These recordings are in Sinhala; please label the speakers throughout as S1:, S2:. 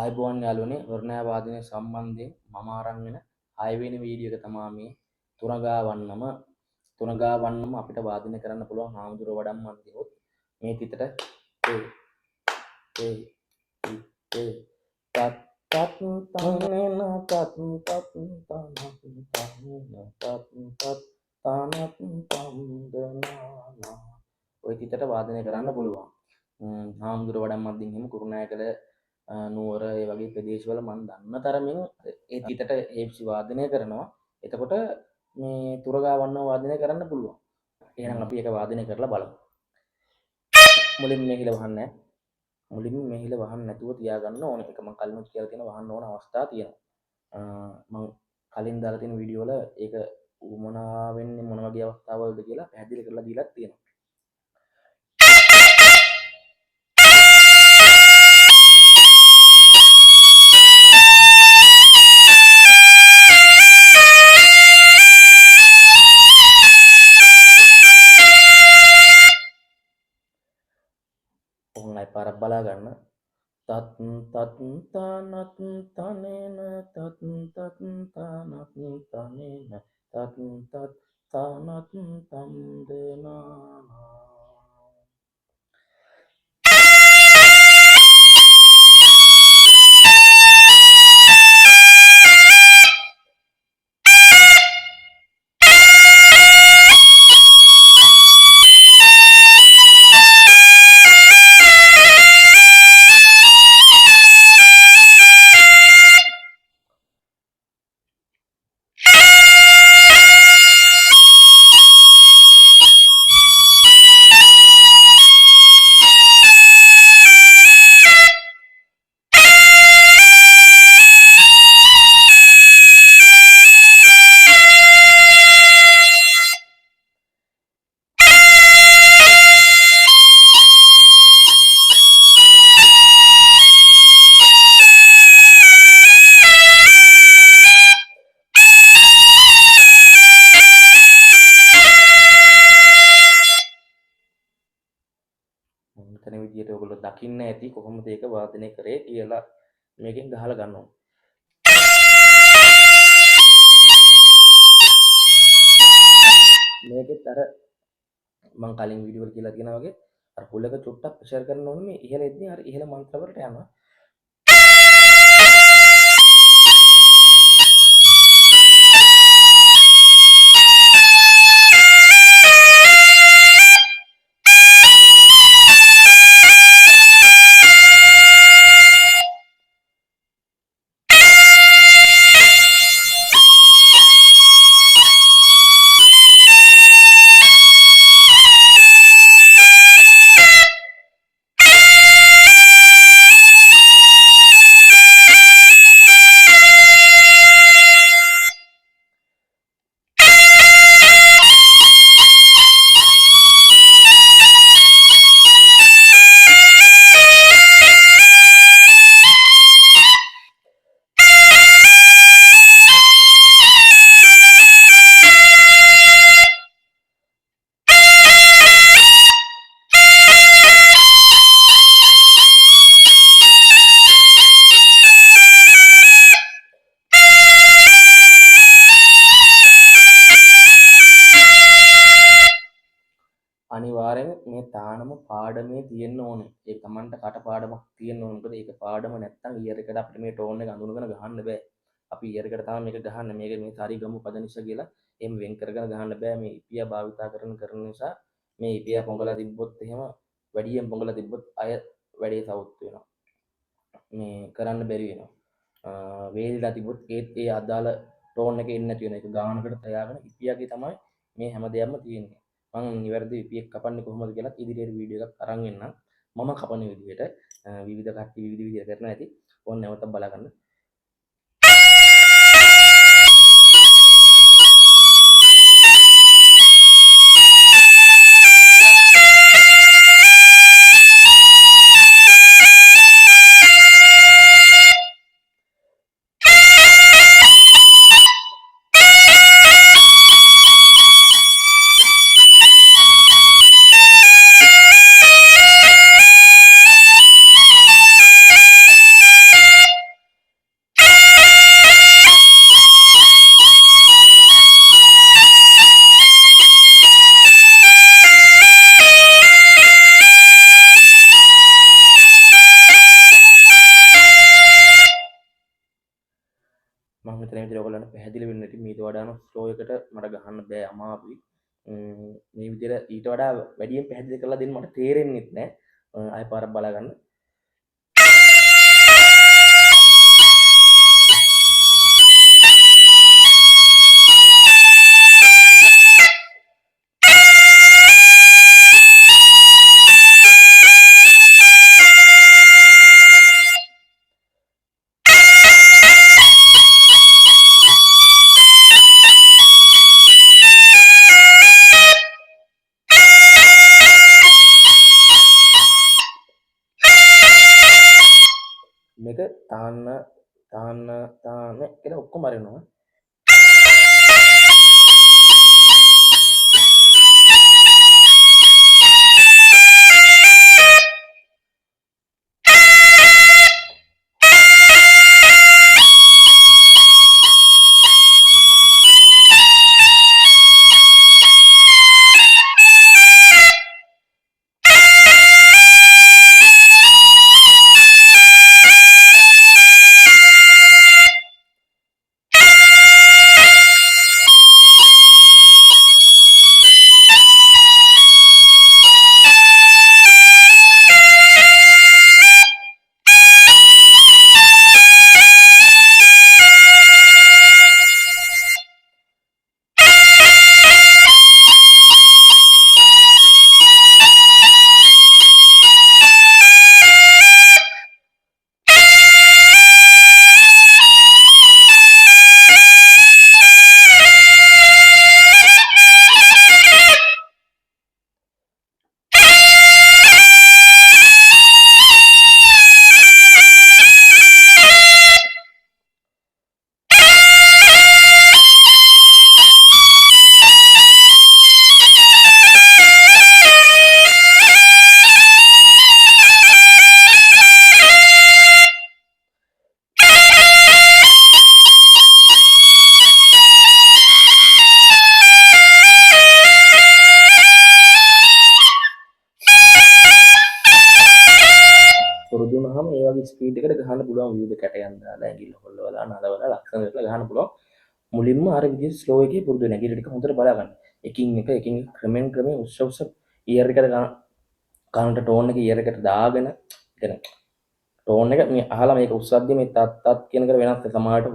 S1: ආයුබෝවන් යාළුවනේ වර්ණෑ වාදනය සම්බන්ධයෙන් මම අරන් වෙන 6 වෙනි වීඩියෝ එක තමයි මේ තුනගා වන්නම අපිට වාදනය කරන්න පුළුවන් හාමුදුරුවෝ වඩම්මන් දිනොත් මේ තිතට ඒ ඒ ඒ තත් තත් තනන තත් තත් තනන තත් තත් තනත් තම්දනානා ඔය තිතට වාදනය කරන්න පුළුවන්. හාමුදුරුවෝ වඩම්මන් දින් හිම කුරුණෑකල නුවර ඒ වගේ ප්‍රදේශවල මම දන්න තරමින් ඒ තිතට ඒප්සි වාදනය කරනවා. එතකොට මේ තුරගා වන්නම වාදනය කරන්න පුළුවන්. එහෙනම් අපි ඒක වාදනය කරලා බලමු. මුලින්ම මෙහිල වහන්නේ මුලින්ම මෙහිල වහන්න නැතුව තියාගන්න ඕනේ. ඒක මම කලින්ම කියලා තියෙන වහන්න ඕන අවස්ථා තියෙනවා. මම කලින් දාලා තියෙන වීඩියෝ වල ඒක උමනා වෙන්නේ මොන වගේ අවස්ථාවලද කියලා පැහැදිලි කරලා දීලා තියෙනවා. ඔන්නයි පාරක් බලා ගන්න. තත් තත් තනත් තනේන තත් තත් තනත් තනේන තත් තත් තනත් තම්දනානා මෙතන විදියට ඔයගොල්ලෝ දකින්න ඇති කොහොමද ඒක වාදනය කරේ කියලා මේකෙන් ගහලා ගන්නවා. මේකෙත් අර මම කලින් වීඩියෝ වල කියලා තියෙනා වගේ අර හුලක චුට්ටක් ප්‍රෙෂර් කරන්න ඕනේ මේ ඉහළ එද්දී අර ඉහළ මන්ත්‍ර වලට යනවා. අනිවාර්යෙන් මේ තානම පාඩමේ තියෙන්න ඕනේ. ඒක Tamanට කටපාඩමක් තියෙන්න ඕනේ. මොකද ඒක පාඩම නැත්තම් ඉයර් එකට අපිට මේ ටෝන් එක අඳුනගෙන ගහන්න බෑ. අපි ඉයර් එකට තමයි මේක ගහන්නේ. මේක මේ සරි ගමු පදනිස කියලා එහෙම වෙන් කරගෙන ගහන්න බෑ. මේ ඉපියා භාවිතා කරන නිසා මේ ඉපියා පොඟලා තිබ්බොත් එහෙම වැඩියෙන් පොඟලා තිබ්බොත් අය වැඩේ සවුත් වෙනවා. මේ කරන්න බැරි වෙනවා. වේලිලා තිබ්බොත් ඒත් ඒ අදාළ ටෝන් එක එන්නේ නැති වෙන එක ගානකට තියාගෙන ඉපියාගේ තමයි මේ හැම දෙයක්ම තියෙන්නේ. මම නිවැරදි ඉපියක් කපන්නේ කොහොමද කියලා ඉදිරියට වීඩියෝ එකක් අරන් එන්නම්. මම කපන විදිහට විවිධ කට්ටිය විවිධ විදිහට කරනවා ඇති. ඕන නැවතත් බලා ගන්න. ඔයාලට පැහැදිලි වෙන්න ඇති මීට වඩා ස්ලෝ එකට මට ගහන්න බෑ අමාරුයි. මේ විදිහට ඊට වඩා වැඩියෙන් පැහැදිලි කරලා දෙන්න මට තේරෙන්නේ නැහැ. ආයෙ පාරක් බලා ගන්න. මේක තාන්න කියලා ඔක්කොම අරිනවා. පුරුදු වුණාම ඒ වගේ ස්පීඩ් එකකට ගහන්න පුළුවන් විවිධ කැටයන් දාලා ඇඟිල්ල හොල්ලවලා නලවලා ලස්සන කරලා ගහන්න පුළුවන්. මුලින්ම අර විදිහට ස්ලෝ එකේ පුරුදු වෙන ඇඟිල්ල ටික හොඳට බලා ගන්න. එකින් එක ක්‍රමෙන් උස්ස ඉයර් එකට කනට ටෝන් එක ඉයර් එකට දාගෙන ඉතින් ටෝන් එක මේ අහලා මේක උස්සද්දි මේ තත් කියන එක වෙනස් සමහරට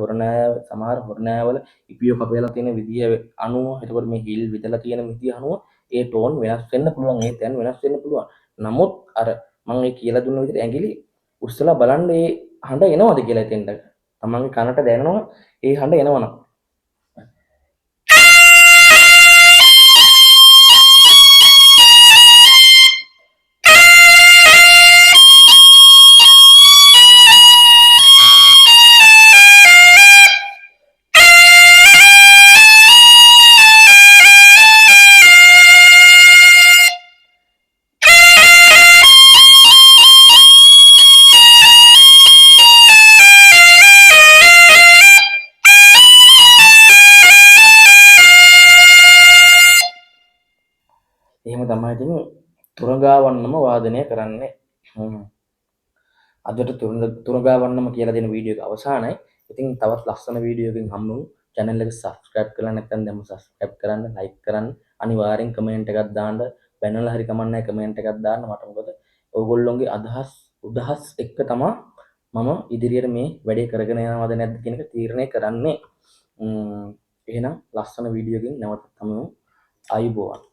S1: සමහර හොරනෑවල ඉපියෝ කපේලා තියෙන විදිය අනුව එතකොට මේ හිල් විදලා තියෙන විදිය අනුව ඒ ටෝන් වෙනස් වෙන්න පුළුවන් ඒ තැන් වෙනස් වෙන්න පුළුවන්. නමුත් අර මම ඒ කියලා දුන්න විදිහට ඇඟිලි උස්සලා බලන්න ඒ හඬ එනවද කියලා එතෙන්ට. තමන්ගේ කනට දැනෙනවා ඒ හඬ එනවනම්. එහෙම තමයි ඉතින් තුරගාවන්නම වාදනය කරන්නේ. අදට තුරගාවන්නම කියලා දෙන වීඩියෝ එක අවසానයි. ඉතින් තවත් ලස්සන වීඩියෝ එකකින් හම්බුමු. channel එක subscribe කරලා නැත්නම් දැන්ම subscribe කරන්න, like කරන්න, අනිවාර්යෙන් comment එකක් දාන්න. බැනලා හරි කමන්නේ comment එකක් දාන්න. මට මොකද ඔයගොල්ලෝගේ උදහස් එක්ක තමයි මම ඉදිරියට මේ වැඩේ කරගෙන යනවද නැද්ද කියන එක තීරණය කරන්නේ. එහෙනම් ලස්සන වීඩියෝ එකකින් නැවත තමු ආයුබෝවන්.